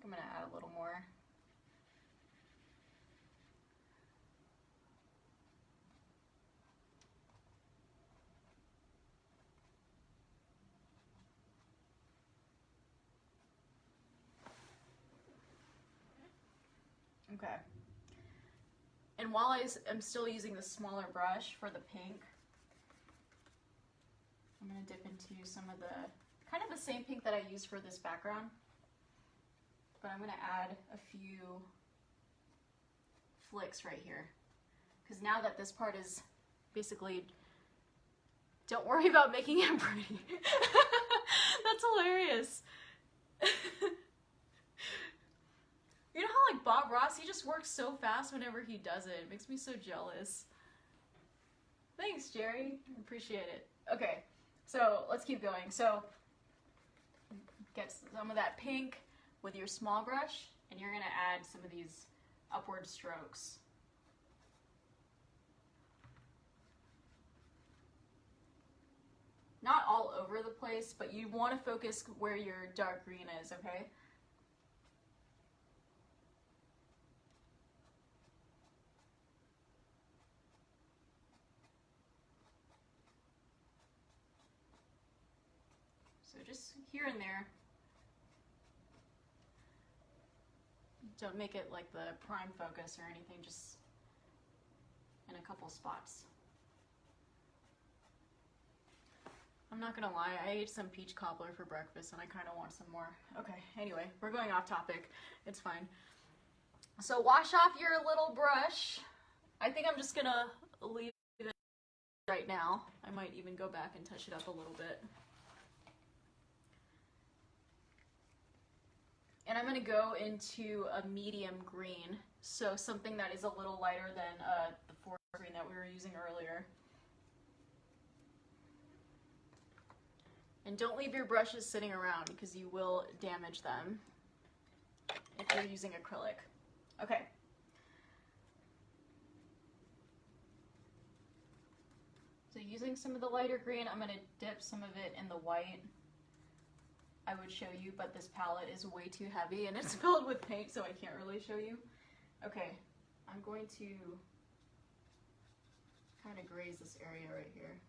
I'm gonna add a little more. Okay. And while I'm still using the smaller brush for the pink, I'm gonna dip into some of the, kind of the same pink that I used for this background. but I'm gonna add a few flicks right here. Because now that this part is basically, don't worry about making it pretty. That's hilarious. You know how like Bob Ross, he just works so fast whenever he does it. It makes me so jealous. Thanks, Jerry. Appreciate it. Okay, so let's keep going. So get some of that pink with your small brush, and you're gonna add some of these upward strokes. Not all over the place, but you want to focus where your dark green is, okay? So just here and there. Don't make it like the prime focus or anything, just in a couple spots. I'm not gonna lie, I ate some peach cobbler for breakfast and I kind of want some more. Okay, anyway, we're going off topic. It's fine. So wash off your little brush. I think I'm just gonna leave it right now. I might even go back and touch it up a little bit. And I'm gonna go into a medium green, so something that is a little lighter than the forest green that we were using earlier. And don't leave your brushes sitting around because you will damage them if you're using acrylic. Okay. So using some of the lighter green, I'm gonna dip some of it in the white. I would show you, but this palette is way too heavy and it's filled with paint, so I can't really show you. Okay, I'm going to kind of graze this area right here.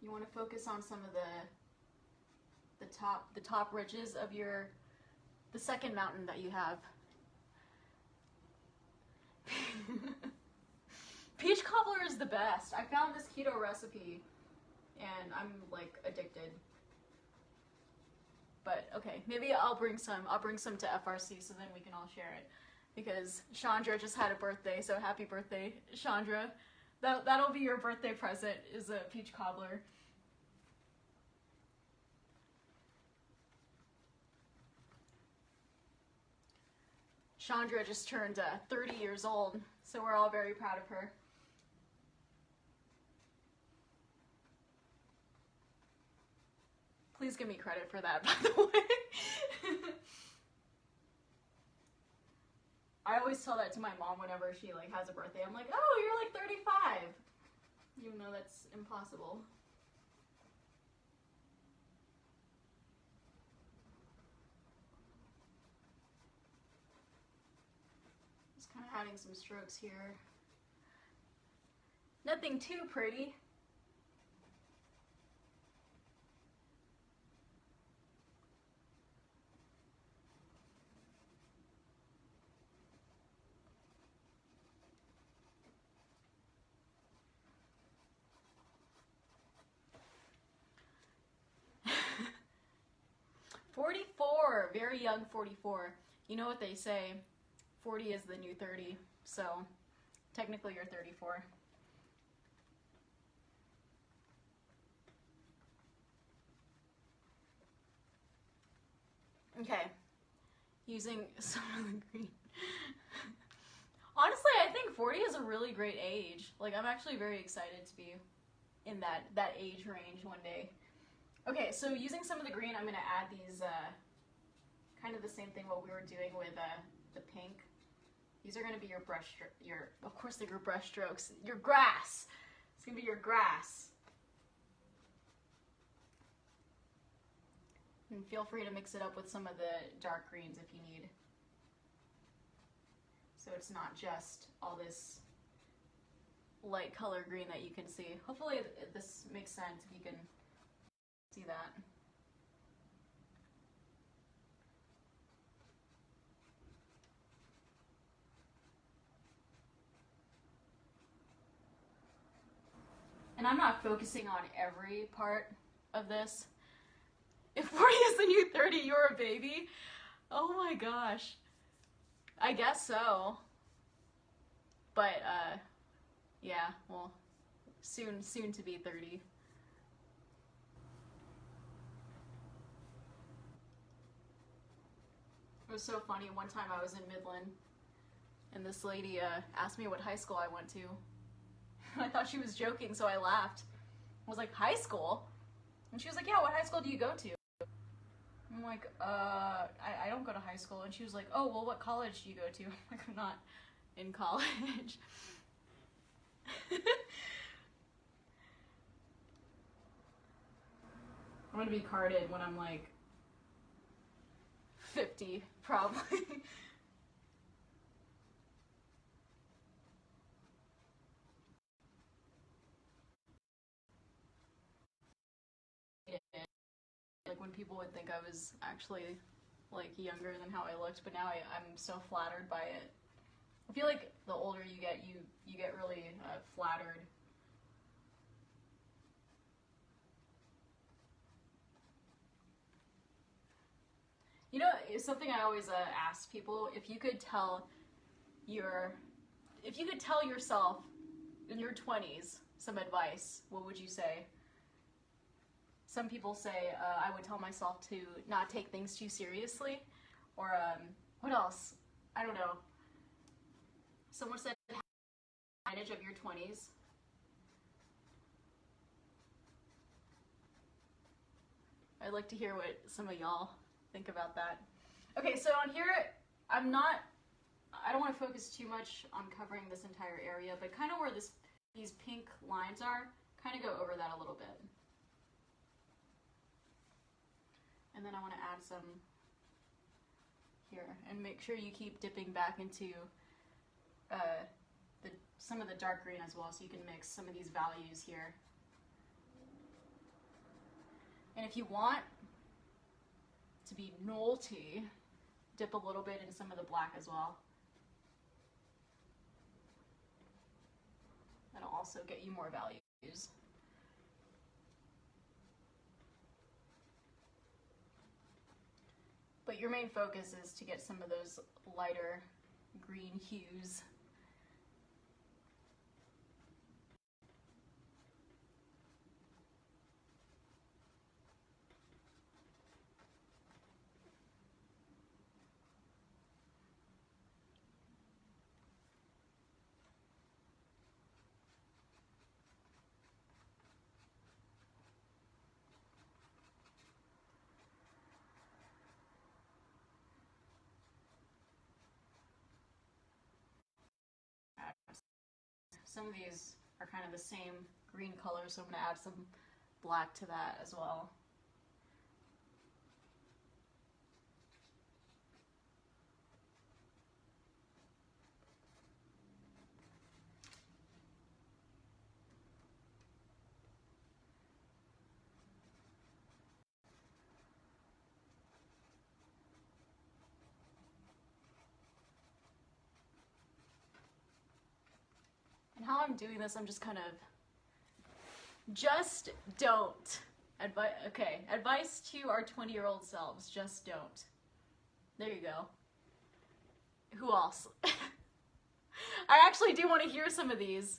You want to focus on some of the top ridges of the second mountain that you have. Peach cobbler is the best. I found this keto recipe and I'm like addicted. But okay, maybe I'll bring some to FRC so then we can all share it. Because Chandra just had a birthday, so happy birthday, Chandra. That'll be your birthday present, is a peach cobbler. Chandra just turned 30 years old, so we're all very proud of her. Please give me credit for that, by the way. I always tell that to my mom whenever she like has a birthday. I'm like, oh, you're like 35. Even though that's impossible. Just kind of adding some strokes here. Nothing too pretty. "44, very young 44. You know what they say, 40 is the new 30, so technically you're 34. Okay, using some of the green. Honestly, I think 40 is a really great age. Like, I'm actually very excited to be in that age range one day. Okay, so using some of the green, I'm going to add these, kind of the same thing what we were doing with the pink. These are going to be your brush, of course they're your brush strokes, your grass. It's going to be your grass. And feel free to mix it up with some of the dark greens if you need. So it's not just all this light color green that you can see. Hopefully this makes sense if you can see that. And I'm not focusing on every part of this. If 40 is the new 30, you're a baby? Oh my gosh. I guess so. But, yeah, well, soon to be 30. It was so funny. One time I was in Midland, and this lady asked me what high school I went to. I thought she was joking, so I laughed. I was like, high school? And she was like, yeah, what high school do you go to? I'm like, I don't go to high school. And she was like, oh, well, what college do you go to? I'm like, I'm not in college. I'm gonna be carded when I'm like 50, probably. Like when people would think I was actually like younger than how I looked, but now I'm so flattered by it. I feel like the older you get, you get really flattered. You know, it's something I always ask people, if you could tell yourself in your 20s some advice, what would you say? Some people say I would tell myself to not take things too seriously, or what else? I don't know. Someone said advantage of your 20s. I'd like to hear what some of y'all think about that. Okay, so on here, I don't want to focus too much on covering this entire area, but kind of where these pink lines are, kind of go over that a little bit. And then I want to add some here, and make sure you keep dipping back into some of the dark green as well, so you can mix some of these values here. And if you want to be naughty, dip a little bit in some of the black as well. That'll also get you more values. But your main focus is to get some of those lighter green hues. Some of these are kind of the same green color, so I'm going to add some black to that as well. And how I'm doing this, I'm just kind of, just don't. Advice to our 20-year-old selves, just don't. There you go. Who else? I actually do want to hear some of these.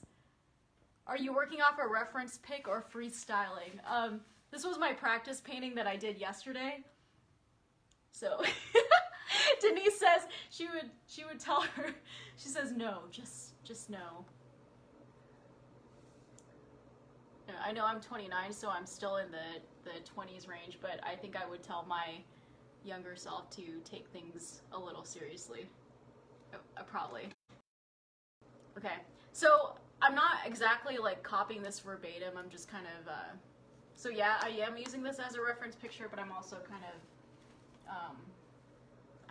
Are you working off a reference pick or freestyling? This was my practice painting that I did yesterday. So Denise says she would tell her, she says no, just no. I know I'm 29, so I'm still in the 20s range, but I think I would tell my younger self to take things a little seriously. Probably. Okay, so I'm not exactly like copying this verbatim, I'm just kind of, so yeah, I am using this as a reference picture, but I'm also kind of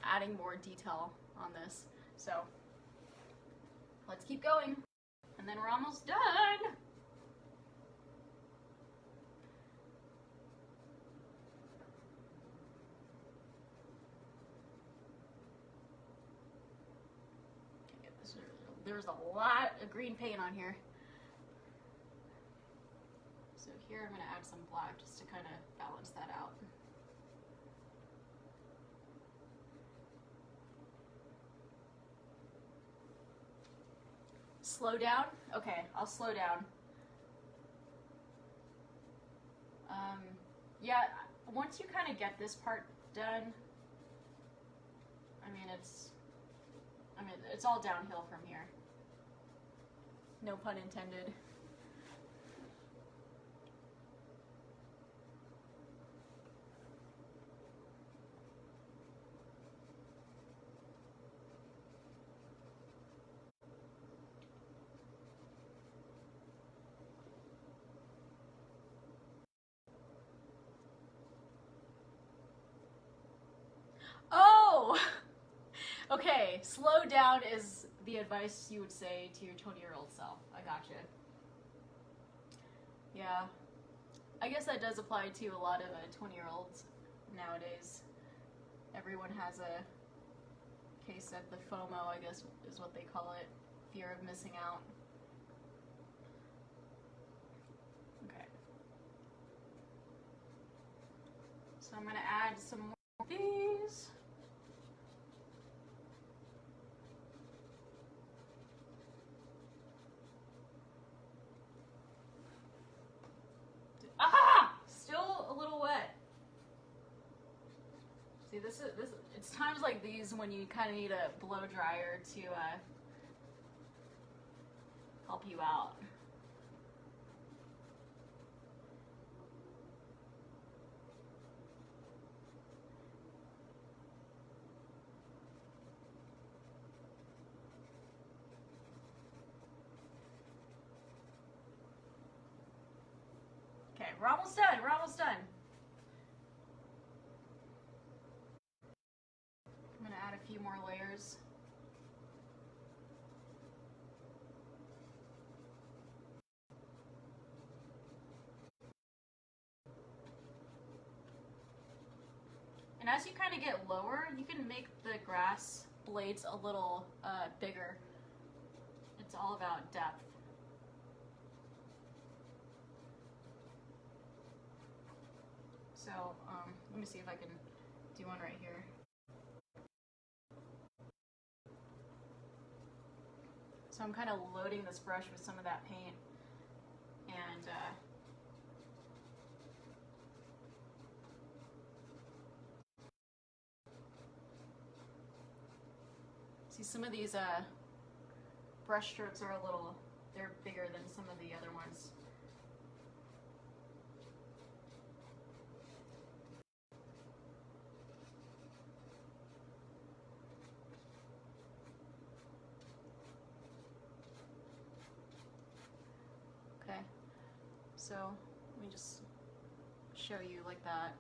adding more detail on this. So let's keep going, and then we're almost done. There's a lot of green paint on here. here I'm going to add some black just to kind of balance that out. Slow down? Okay, I'll slow down. Yeah, once you kind of get this part done, I mean, it's all downhill from here. No pun intended. Oh! Okay, slow down is the advice you would say to your 20-year-old self. I gotcha. Yeah. I guess that does apply to a lot of 20-year-olds nowadays. Everyone has a case of the FOMO, I guess is what they call it. Fear of missing out. Okay. So I'm going to add some more of these. Still a little wet. See, this. It's times like these when you kind of need a blow dryer to help you out. Okay, we're almost done. We're almost done. I'm gonna add a few more layers. And as you kind of get lower, you can make the grass blades a little bigger. It's all about depth. So let me see if I can do one right here. So I'm kind of loading this brush with some of that paint, and see, some of these brush strokes are they're bigger than some of the other ones. Okay, so let me just show you like that.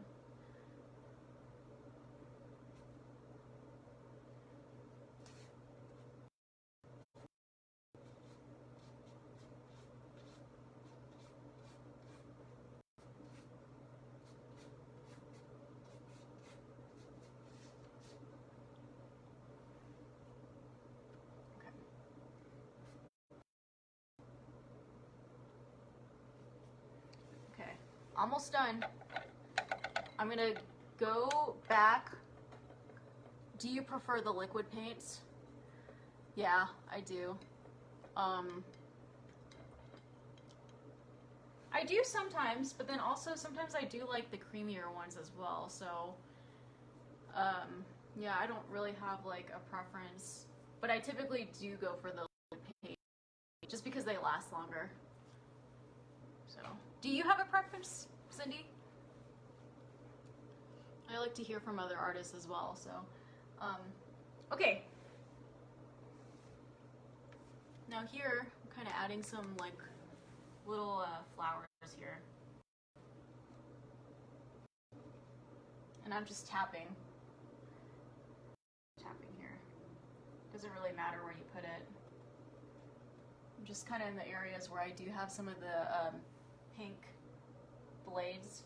Okay, almost done. I'm gonna go back. Do you prefer the liquid paints? Yeah, I do. I do sometimes, but then also sometimes I do like the creamier ones as well. So, yeah, I don't really have like a preference, but I typically do go for the liquid paint just because they last longer. So, do you have a preference, Cindy? I like to hear from other artists as well. So, okay. Now here, I'm kind of adding some like little flowers here. And I'm just tapping here. Doesn't really matter where you put it. I'm just kind of in the areas where I do have some of the pink blades.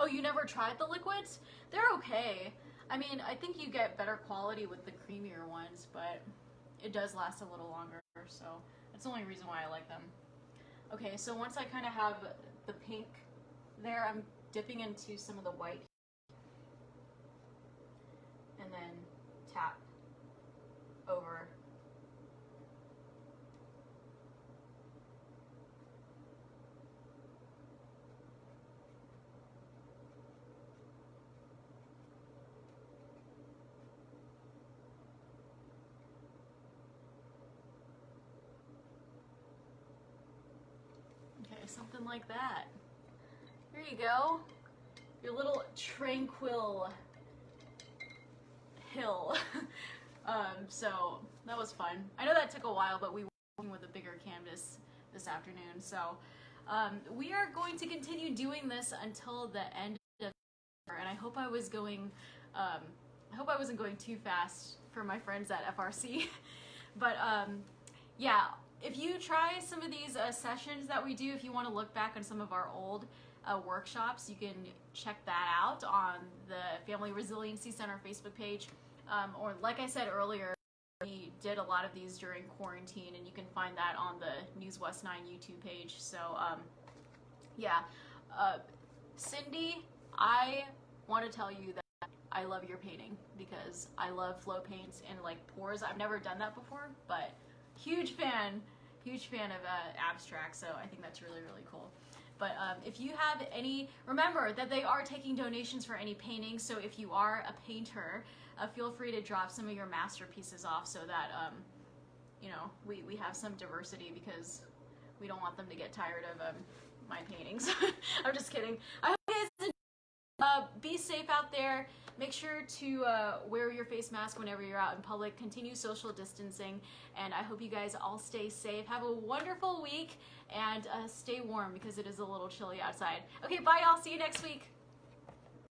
Oh, you never tried the liquids? They're okay. I mean, I think you get better quality with the creamier ones, but it does last a little longer, so that's the only reason why I like them. Okay, so once I kind of have the pink there, I'm dipping into some of the white and then tap over. Okay, something like that. Here you go. Your little tranquil hill. So that was fun. I know that took a while, but we were working with a bigger canvas this afternoon. So we are going to continue doing this until the end of the year, and I hope I was going I hope I wasn't going too fast for my friends at FRC. But yeah, if you try some of these sessions that we do, if you want to look back on some of our old workshops, you can check that out on the Family Resiliency Center Facebook page. Or like I said earlier, we did a lot of these during quarantine, and you can find that on the News West 9 YouTube page. So yeah, Cindy, I want to tell you that I love your painting because I love flow paints and like pours. I've never done that before, but huge fan of abstract, so I think that's really, really cool. But if you have any, remember that they are taking donations for any paintings, so if you are a painter, feel free to drop some of your masterpieces off so that, you know, we have some diversity, because we don't want them to get tired of my paintings. I'm just kidding. I hope you guys be safe out there. Make sure to wear your face mask whenever you're out in public. Continue social distancing, and I hope you guys all stay safe. Have a wonderful week, and stay warm because it is a little chilly outside. Okay, bye y'all. See you next week.